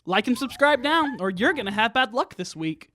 Like and subscribe now, or you're gonna have bad luck this week.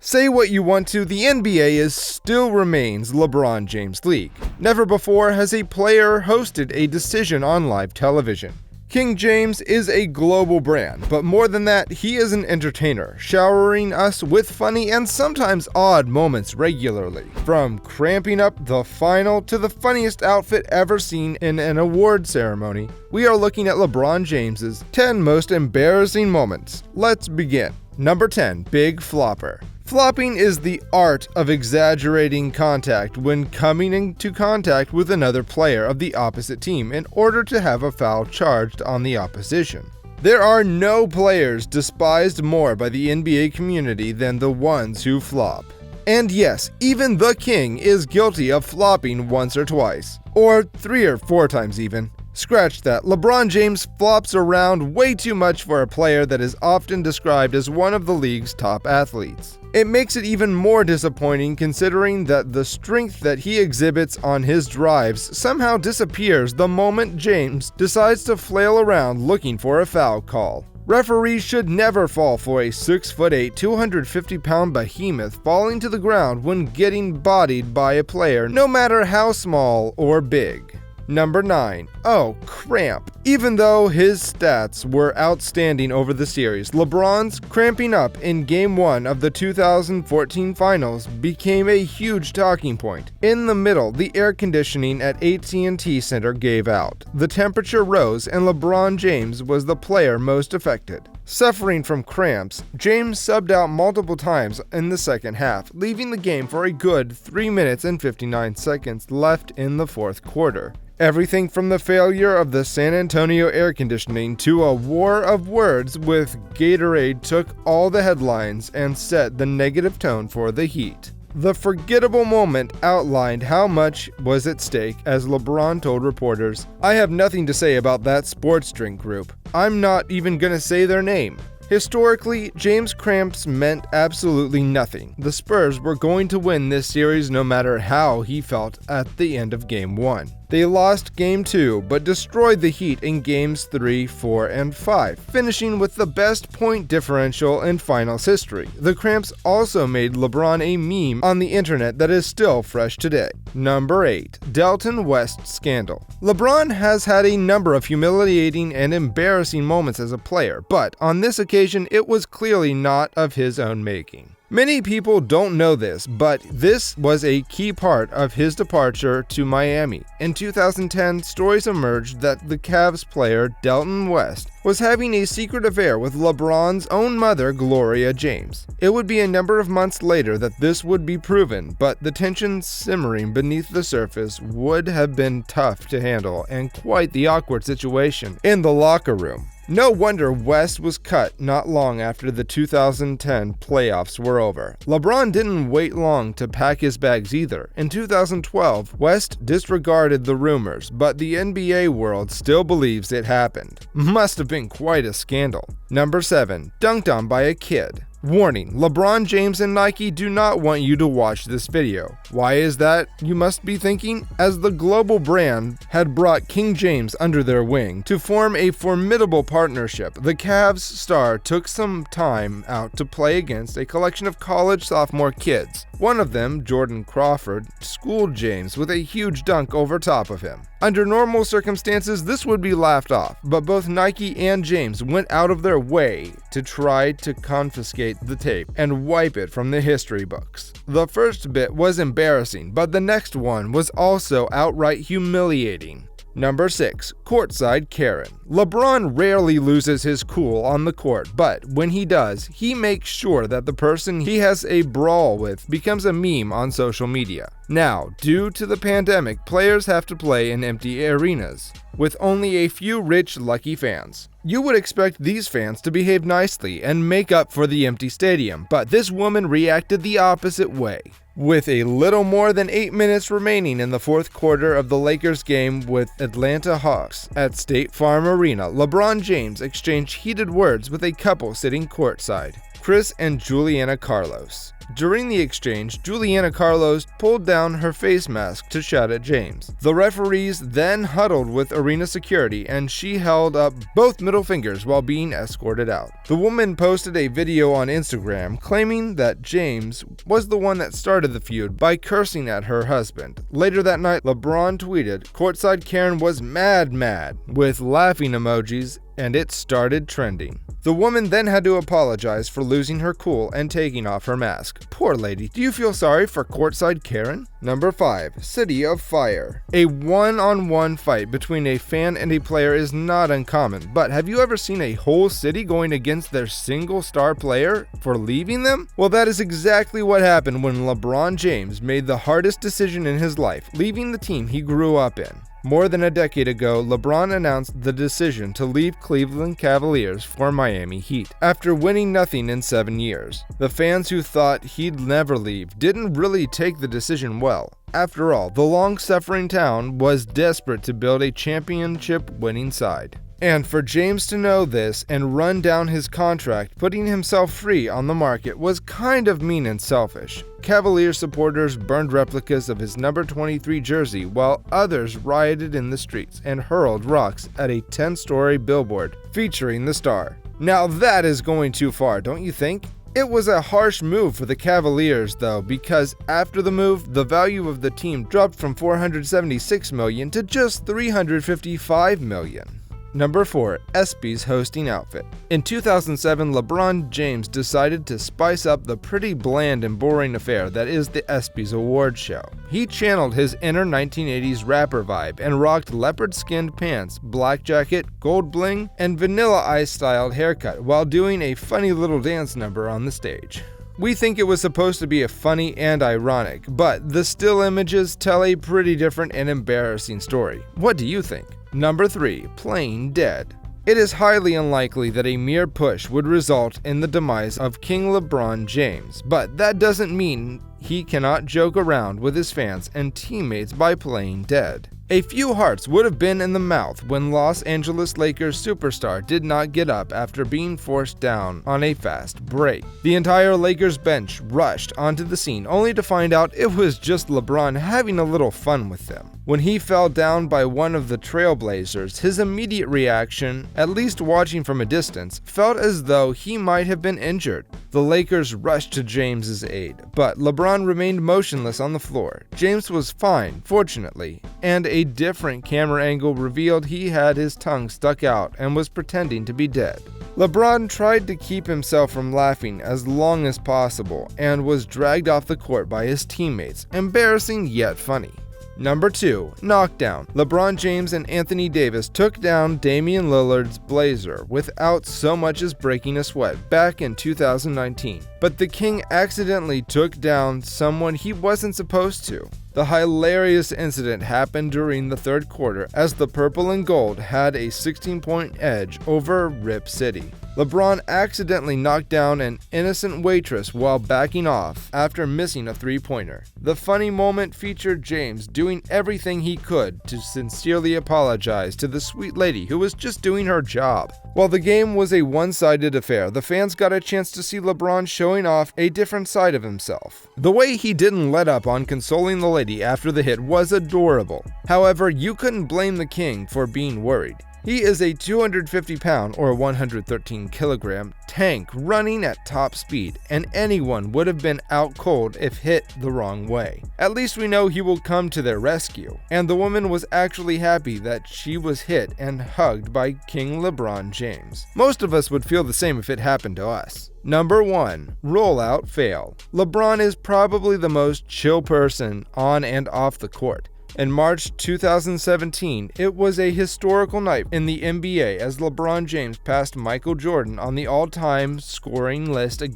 Say what you want to, the NBA still remains LeBron James' league. Never before has a player hosted a decision on live television. King James is a global brand, but more than that, he is an entertainer, showering us with funny and sometimes odd moments regularly. From cramping up the final to the funniest outfit ever seen in an award ceremony, we are looking at LeBron James's 10 most embarrassing moments. Let's begin. Number 10, Big Flopper. Flopping is the art of exaggerating contact when coming into contact with another player of the opposite team in order to have a foul charged on the opposition. There are no players despised more by the NBA community than the ones who flop. And yes, even the king is guilty of flopping once or twice, or 3 or 4 times even. Scratch that, LeBron James flops around way too much for a player that is often described as one of the league's top athletes. It makes it even more disappointing considering that the strength that he exhibits on his drives somehow disappears the moment James decides to flail around looking for a foul call. Referees should never fall for a 6'8", 250-pound behemoth falling to the ground when getting bodied by a player, no matter how small or big. Number 9. Oh, cramp. Even though his stats were outstanding over the series, LeBron's cramping up in Game 1 of the 2014 Finals became a huge talking point. In the middle, the air conditioning at AT&T Center gave out. The temperature rose, and LeBron James was the player most affected. Suffering from cramps, James subbed out multiple times in the second half, leaving the game for a good 3 minutes and 59 seconds left in the fourth quarter. Everything from the failure of the San Antonio air conditioning to a war of words with Gatorade took all the headlines and set the negative tone for the Heat. The forgettable moment outlined how much was at stake as LeBron told reporters, "I have nothing to say about that sports drink group. I'm not even gonna say their name." Historically, James' cramps meant absolutely nothing. The Spurs were going to win this series no matter how he felt at the end of Game 1. They lost Game 2, but destroyed the Heat in Games 3, 4, and 5, finishing with the best point differential in Finals history. The cramps also made LeBron a meme on the internet that is still fresh today. Number 8. Delton West Scandal. LeBron has had a number of humiliating and embarrassing moments as a player, but on this occasion it was clearly not of his own making. Many people don't know this, but this was a key part of his departure to Miami. In 2010, stories emerged that the Cavs player Delton West was having a secret affair with LeBron's own mother, Gloria James. It would be a number of months later that this would be proven, but the tension simmering beneath the surface would have been tough to handle and quite the awkward situation in the locker room. No wonder West was cut not long after the 2010 playoffs were over. LeBron didn't wait long to pack his bags either. In 2012, West disregarded the rumors, but the NBA world still believes it happened. Must have been quite a scandal. Number 7. Dunked on by a kid. Warning, LeBron James and Nike do not want you to watch this video. Why is that, you must be thinking? As the global brand had brought King James under their wing to form a formidable partnership, the Cavs star took some time out to play against a collection of college sophomore kids. One of them, Jordan Crawford, schooled James with a huge dunk over top of him. Under normal circumstances, this would be laughed off, but both Nike and James went out of their way to try to confiscate the tape and wipe it from the history books. The first bit was embarrassing, but the next one was also outright humiliating. Number 6. Courtside Karen. LeBron rarely loses his cool on the court, but when he does, he makes sure that the person he has a brawl with becomes a meme on social media. Now, due to the pandemic, players have to play in empty arenas, with only a few rich, lucky fans. You would expect these fans to behave nicely and make up for the empty stadium, but this woman reacted the opposite way. With a little more than 8 minutes remaining in the fourth quarter of the Lakers game with Atlanta Hawks at State Farm Arena, LeBron James exchanged heated words with a couple sitting courtside. Chris and Juliana Carlos. During the exchange, Juliana Carlos pulled down her face mask to shout at James. The referees then huddled with arena security and she held up both middle fingers while being escorted out. The woman posted a video on Instagram claiming that James was the one that started the feud by cursing at her husband. Later that night, LeBron tweeted, "Courtside Karen was mad," with laughing emojis, and it started trending. The woman then had to apologize for losing her cool and taking off her mask. Poor lady, do you feel sorry for Courtside Karen? Number 5. City of Fire. A one-on-one fight between a fan and a player is not uncommon, but have you ever seen a whole city going against their single star player for leaving them? Well, that is exactly what happened when LeBron James made the hardest decision in his life, leaving the team he grew up in. More than a decade ago, LeBron announced the decision to leave Cleveland Cavaliers for Miami Heat, after winning nothing in 7 years. The fans who thought he'd never leave didn't really take the decision well. After all, the long-suffering town was desperate to build a championship-winning side. And for James to know this and run down his contract, putting himself free on the market, was kind of mean and selfish. Cavaliers supporters burned replicas of his number 23 jersey, while others rioted in the streets and hurled rocks at a 10-story billboard featuring the star. Now that is going too far, don't you think? It was a harsh move for the Cavaliers though, because after the move, the value of the team dropped from $476 million to just $355 million. Number 4. ESPY's hosting outfit. In 2007, LeBron James decided to spice up the pretty bland and boring affair that is the ESPY's award show. He channeled his inner 1980s rapper vibe and rocked leopard-skinned pants, black jacket, gold bling, and Vanilla Ice-styled haircut while doing a funny little dance number on the stage. We think it was supposed to be a funny and ironic, but the still images tell a pretty different and embarrassing story. What do you think? Number 3. Playing dead. It is highly unlikely that a mere push would result in the demise of King LeBron James, but that doesn't mean he cannot joke around with his fans and teammates by playing dead. A few hearts would have been in the mouth when Los Angeles Lakers superstar did not get up after being forced down on a fast break. The entire Lakers bench rushed onto the scene only to find out it was just LeBron having a little fun with them. When he fell down by one of the Trailblazers, his immediate reaction, at least watching from a distance, felt as though he might have been injured. The Lakers rushed to James's aid, but LeBron remained motionless on the floor. James was fine, fortunately, and a different camera angle revealed he had his tongue stuck out and was pretending to be dead. LeBron tried to keep himself from laughing as long as possible and was dragged off the court by his teammates, embarrassing yet funny. Number 2. Knockdown. LeBron James and Anthony Davis took down Damian Lillard's Blazer without so much as breaking a sweat back in 2019. But the King accidentally took down someone he wasn't supposed to. The hilarious incident happened during the third quarter as the purple and gold had a 16-point edge over Rip City. LeBron accidentally knocked down an innocent waitress while backing off after missing a three-pointer. The funny moment featured James doing everything he could to sincerely apologize to the sweet lady who was just doing her job. While the game was a one-sided affair, the fans got a chance to see LeBron showing off a different side of himself. The way he didn't let up on consoling the lady after the hit was adorable. However, you couldn't blame the King for being worried. He is a 250-pound or 113-kilogram tank running at top speed, and anyone would have been out cold if hit the wrong way. At least we know he will come to their rescue, and the woman was actually happy that she was hit and hugged by King LeBron James. Most of us would feel the same if it happened to us. Number 1. Rollout fail. LeBron is probably the most chill person on and off the court. In March 2017, it was a historical night in the NBA as LeBron James passed Michael Jordan on the all-time scoring list,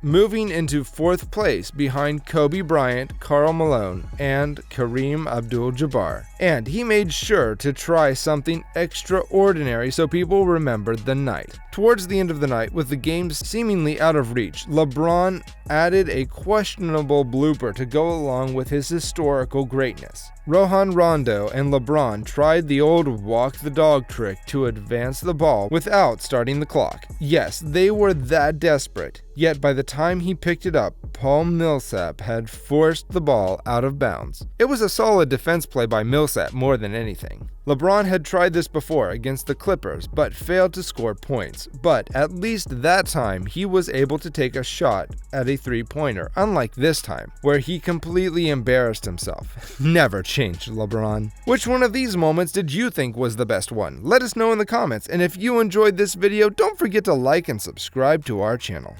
moving into 4th place behind Kobe Bryant, Karl Malone, and Kareem Abdul-Jabbar. And he made sure to try something extraordinary so people remembered the night. Towards the end of the night, with the game seemingly out of reach, LeBron added a questionable blooper to go along with his historical greatness. Rohan Rondo and LeBron tried the old walk the dog trick to advance the ball without starting the clock. Yes, they were that desperate. Yet by the time he picked it up, Paul Millsap had forced the ball out of bounds. It was a solid defense play by Millsap more than anything. LeBron had tried this before against the Clippers, but failed to score points. But at least that time, he was able to take a shot at a three-pointer, unlike this time, where he completely embarrassed himself. Never changed, LeBron. Which one of these moments did you think was the best one? Let us know in the comments, and if you enjoyed this video, don't forget to like and subscribe to our channel.